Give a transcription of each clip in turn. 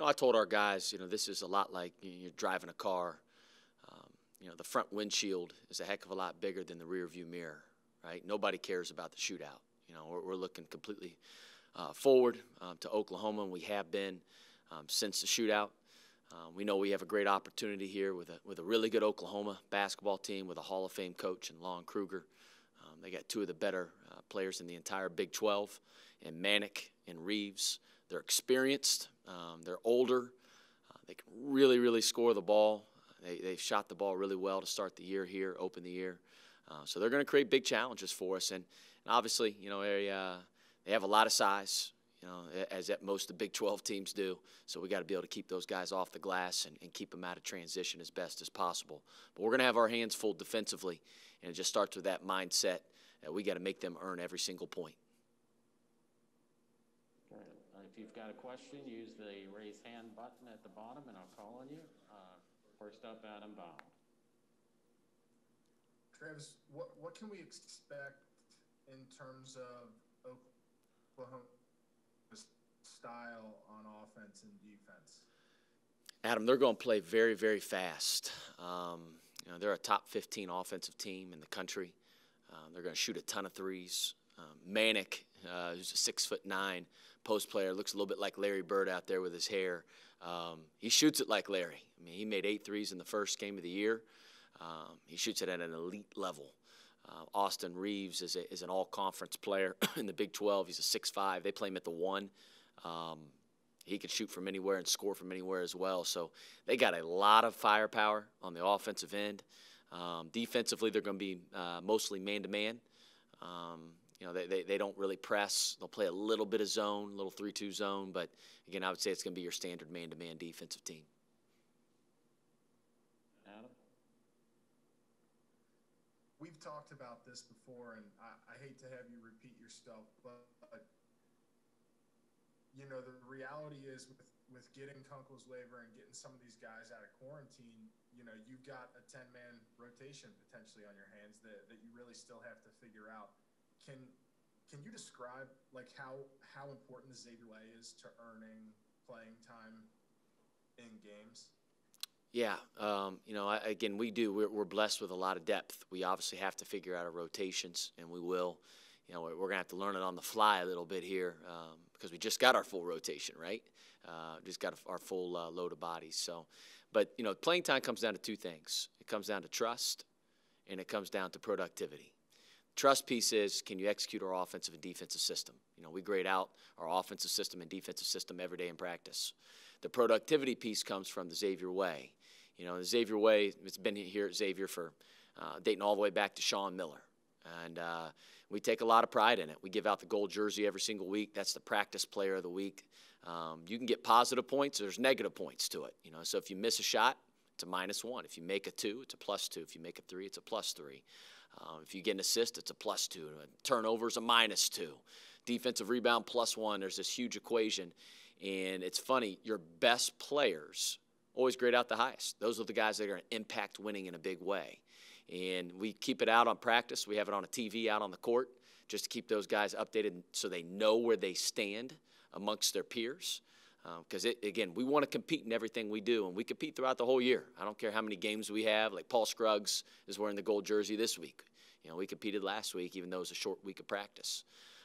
I told our guys, this is a lot like you're driving a car. The front windshield is a heck of a lot bigger than the rear view mirror, right? Nobody cares about the shootout. We're looking completely forward to Oklahoma, and we have been since the shootout. We know we have a great opportunity here with a really good Oklahoma basketball team with a Hall of Fame coach in Lon Kruger. They got two of the better players in the entire Big 12, and Manick and Reeves. They're experienced. They're older. They can really, really score the ball. They've shot the ball really well to start the year here, open the year. So they're going to create big challenges for us. And obviously, they have a lot of size, as most of the Big 12 teams do. So we got to be able to keep those guys off the glass and keep them out of transition as best as possible. But we're going to have our hands full defensively, and it just starts with that mindset that we got to make them earn every single point. If you've got a question, use the raise hand button at the bottom, and I'll call on you. First up, Adam Bound. Travis, what can we expect in terms of Oklahoma's style on offense and defense? Adam, they're going to play very, very fast. They're a top 15 offensive team in the country. They're going to shoot a ton of threes. Manick, who's a 6'9" post player, looks a little bit like Larry Bird out there with his hair. He shoots it like Larry. I mean, he made 8 threes in the first game of the year. He shoots it at an elite level. Austin Reeves is an all-conference player in the Big 12. He's a 6'5". They play him at the 1. He can shoot from anywhere and score from anywhere as well. So they got a lot of firepower on the offensive end. Defensively, they're going to be mostly man-to-man. They don't really press. They'll play a little bit of zone, a little 3-2 zone. But, again, I would say it's going to be your standard man-to-man defensive team. Adam? We've talked about this before, and I hate to have you repeat yourself, but the reality is with getting Kunkel's waiver and getting some of these guys out of quarantine, you've got a 10-man rotation potentially on your hands that you really still have to figure out. Can you describe how important the Xavier way is to earning playing time in games? Yeah, again, we do. We're blessed with a lot of depth. We obviously have to figure out our rotations, and we will. We're going to have to learn it on the fly a little bit here because we just got our full rotation, right? Just got our full load of bodies. So, but, playing time comes down to two things. It comes down to trust, and it comes down to productivity. Trust piece is, can you execute our offensive and defensive system? We grade out our offensive system and defensive system every day in practice. The productivity piece comes from the Xavier way. The Xavier way, it's been here at Xavier for dating all the way back to Sean Miller. And we take a lot of pride in it. We give out the gold jersey every single week. That's the practice player of the week. You can get positive points. There's negative points to it. So if you miss a shot, it's a -1. If you make a 2, it's a +2. If you make a 3, it's a +3. If you get an assist, it's a +2. Turnovers, a -2. Defensive rebound, +1. There's this huge equation. And it's funny, your best players always grade out the highest. Those are the guys that are going to impact winning in a big way. And we keep it out on practice. We have it on a TV out on the court just to keep those guys updated so they know where they stand amongst their peers. Because, again, we want to compete in everything we do, and we compete throughout the whole year. I don't care how many games we have. Like Paul Scruggs is wearing the gold jersey this week. We competed last week, even though it was a short week of practice.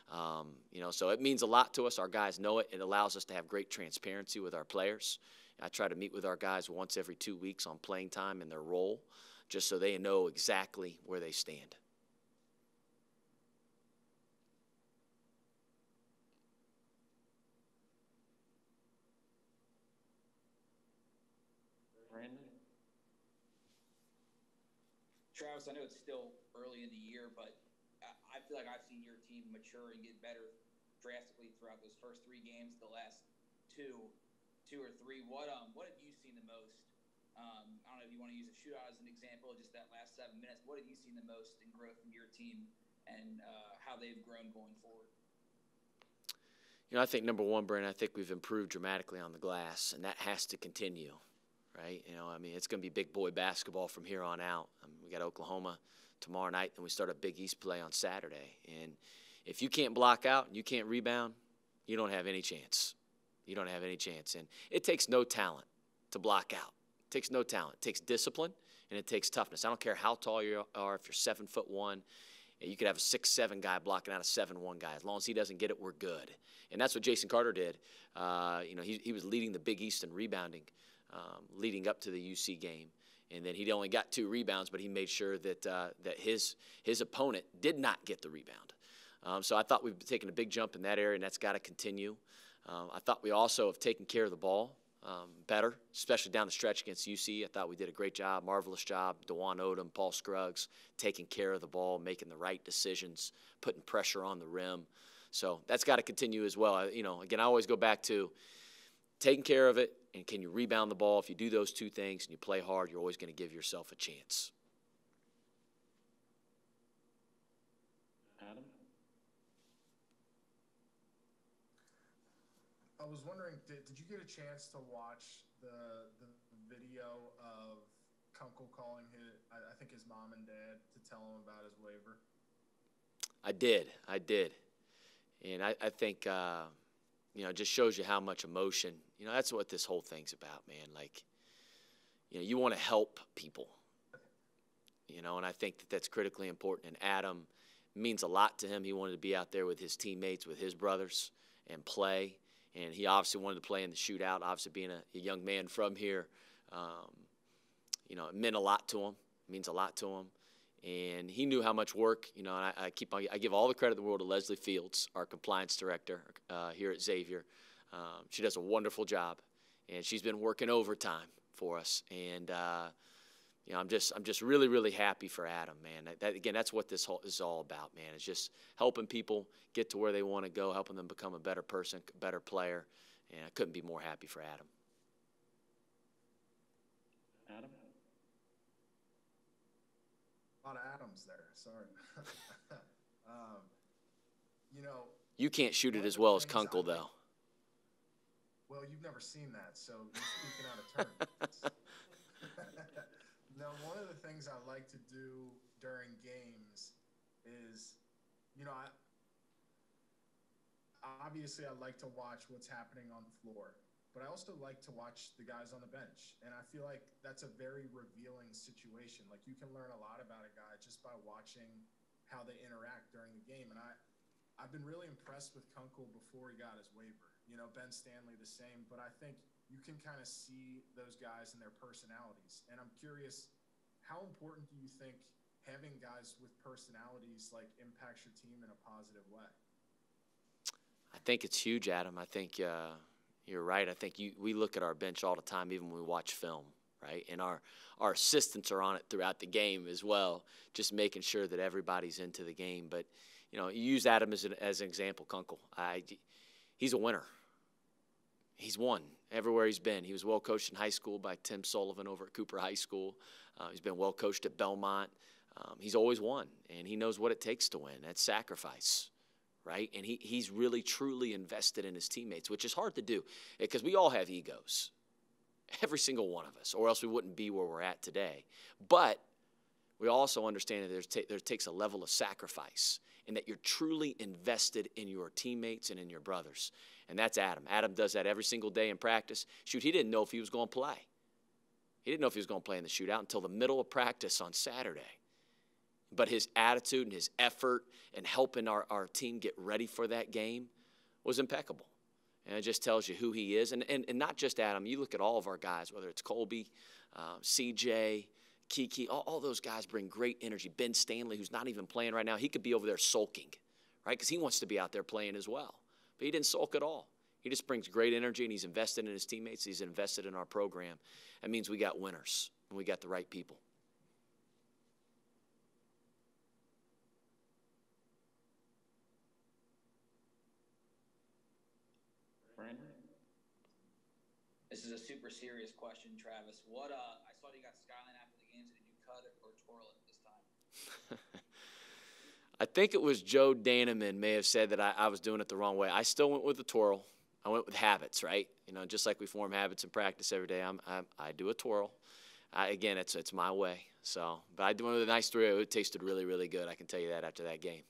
So it means a lot to us. Our guys know it. It allows us to have great transparency with our players. I try to meet with our guys once every 2 weeks on playing time and their role, just so they know exactly where they stand. Travis, I know it's still early in the year, but I feel like I've seen your team mature and get better drastically throughout those first 3 games. The last two or three. What have you seen the most? I don't know if you want to use a shootout as an example, just that last 7 minutes. What have you seen the most in growth from your team and how they've grown going forward? I think number one, Brent, I think we've improved dramatically on the glass, and that has to continue. Right? It's going to be big boy basketball from here on out. We got Oklahoma tomorrow night, and we start a Big East play on Saturday. And if you can't block out and you can't rebound, you don't have any chance. You don't have any chance. And it takes no talent to block out. It takes no talent. It takes discipline, and it takes toughness. I don't care how tall you are. If you're 7'1", you could have a 6'7" guy blocking out a 7'1" guy. As long as he doesn't get it, we're good. And that's what Jason Carter did. He was leading the Big East in rebounding leading up to the UC game. And then he only got 2 rebounds, but he made sure that his opponent did not get the rebound. So I thought we've taken a big jump in that area, and that's got to continue. I thought we also have taken care of the ball better, especially down the stretch against UC. I thought we did a great job, marvelous job. DeJuan Odom, Paul Scruggs, taking care of the ball, making the right decisions, putting pressure on the rim. So that's got to continue as well. Again, I always go back to taking care of it, and can you rebound the ball? If you do those 2 things and you play hard, you're always going to give yourself a chance. Adam? I was wondering, did you get a chance to watch the video of Kunkel calling I think his mom and dad to tell him about his waiver? I did. And I think, it just shows you how much emotion, that's what this whole thing's about, man. Like, you want to help people, and I think that's critically important. And Adam means a lot to him. He wanted to be out there with his teammates, with his brothers, and play. And he obviously wanted to play in the shootout. Obviously, being a young man from here, it meant a lot to him. It means a lot to him. And he knew how much work, and I give all the credit in the world to Leslie Fields, our compliance director here at Xavier. She does a wonderful job, and she's been working overtime for us. And I'm just really, really happy for Adam, man. That's what this is all about, man. It's just helping people get to where they want to go, helping them become a better person, a better player. And I couldn't be more happy for Adam. Adam? A lot of Adams there. Sorry. You can't shoot it as well as Kunkel, though. Well, you've never seen that, so you're speaking out of turn. Now, one of the things I like to do during games is, obviously I like to watch what's happening on the floor, but I also like to watch the guys on the bench. And I feel like that's a very revealing situation. Like, you can learn a lot about a guy just by watching how they interact during the game. And I've been really impressed with Kunkel before he got his waiver. Ben Stanley the same, but I think you can kind of see those guys and their personalities. And I'm curious, how important do you think having guys with personalities impacts your team in a positive way? I think it's huge, Adam. I think you're right. I think we look at our bench all the time, even when we watch film, right? And our assistants are on it throughout the game as well, just making sure that everybody's into the game. But, you use Adam as an example, Kunkel. He's a winner. He's won everywhere he's been. He was well coached in high school by Tim Sullivan over at Cooper High School. He's been well coached at Belmont. He's always won, and he knows what it takes to win. That's sacrifice, right? And he's really, truly invested in his teammates, which is hard to do because we all have egos, every single one of us, or else we wouldn't be where we're at today. But we also understand that there takes a level of sacrifice and that you're truly invested in your teammates and in your brothers. And that's Adam. Adam does that every single day in practice. Shoot, he didn't know if he was going to play. He didn't know if he was going to play in the shootout until the middle of practice on Saturday. But his attitude and his effort and helping our team get ready for that game was impeccable. And it just tells you who he is. And not just Adam. You look at all of our guys, whether it's Colby, CJ, Kiki, all those guys bring great energy. Ben Stanley, who's not even playing right now, he could be over there sulking, right? Because he wants to be out there playing as well. But he didn't sulk at all. He just brings great energy, and he's invested in his teammates. He's invested in our program. That means we got winners, and we got the right people. Brandon? This is a super serious question, Travis. I saw you got Skyline after the games. Did you cut it or twirl it this time? I think it was Joe Daneman may have said that I was doing it the wrong way. I still went with the twirl. I went with habits, right? Just like we form habits in practice every day, I do a twirl. Again, it's my way. So, but I went with a nice 3-0. It tasted really, really good. I can tell you that after that game.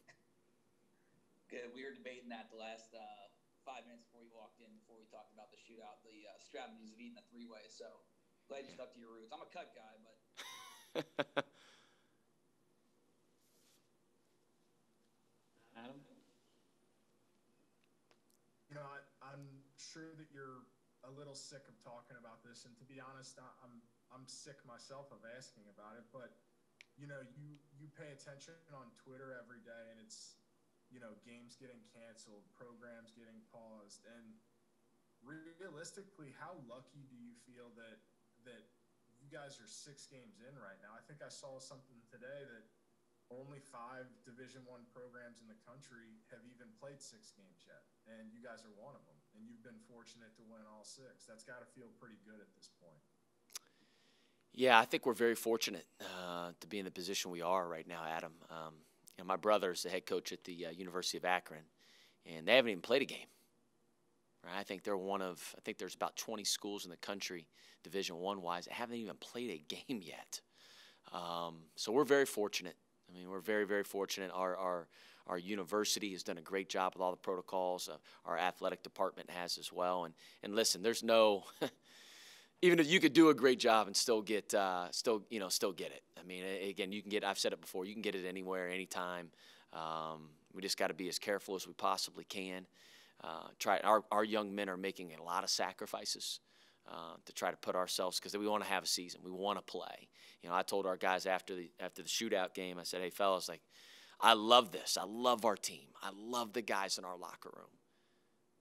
Good. We were debating that the last 5 minutes before you walked in, before we talked about strategies of eating a three-way. So glad you stuck to your roots. I'm a cut guy, but Adam? You know, I'm sure that you're a little sick of talking about this, and to be honest, I'm sick myself of asking about it. But you know, you pay attention on Twitter every day, and it's, you know, games getting canceled, programs getting paused, and realistically, how lucky do you feel that you guys are 6 games in right now? I think I saw something today that only 5 Division I programs in the country have even played 6 games yet, and you guys are one of them, and you've been fortunate to win all 6. That's got to feel pretty good at this point. Yeah, I think we're very fortunate to be in the position we are right now, Adam. You know, my brother's the head coach at the University of Akron, and they haven't even played a game. Right? I think they're I think there's about 20 schools in the country, Division I wise, that haven't even played a game yet. So we're very fortunate. I mean, we're very, very fortunate. Our university has done a great job with all the protocols. Our athletic department has as well. And listen, there's no even if you could do a great job and still get it. I mean, again, you can get. I've said it before. You can get it anywhere, anytime. We just got to be as careful as we possibly can. Our young men are making a lot of sacrifices to try to put ourselves, because we want to have a season. We want to play. You know, I told our guys after the shootout game, I said, "Hey, fellas, like, I love this. I love our team. I love the guys in our locker room.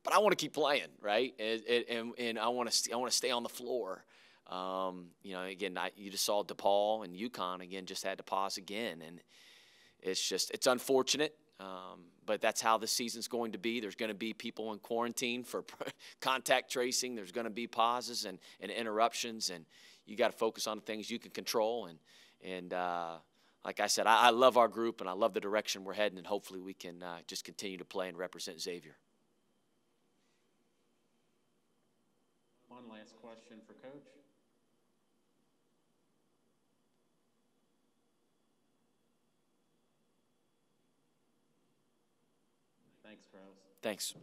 But I want to keep playing, right? And I want to stay on the floor. You know, again, you just saw DePaul and UConn again just had to pause again, and it's unfortunate. But that's how the season's going to be. There's going to be people in quarantine for contact tracing. There's going to be pauses and interruptions, and you got to focus on the things you can control. And like I said, I love our group, and I love the direction we're heading, and hopefully we can just continue to play and represent Xavier. One last question for Coach. Thanks, Kraus. Thanks.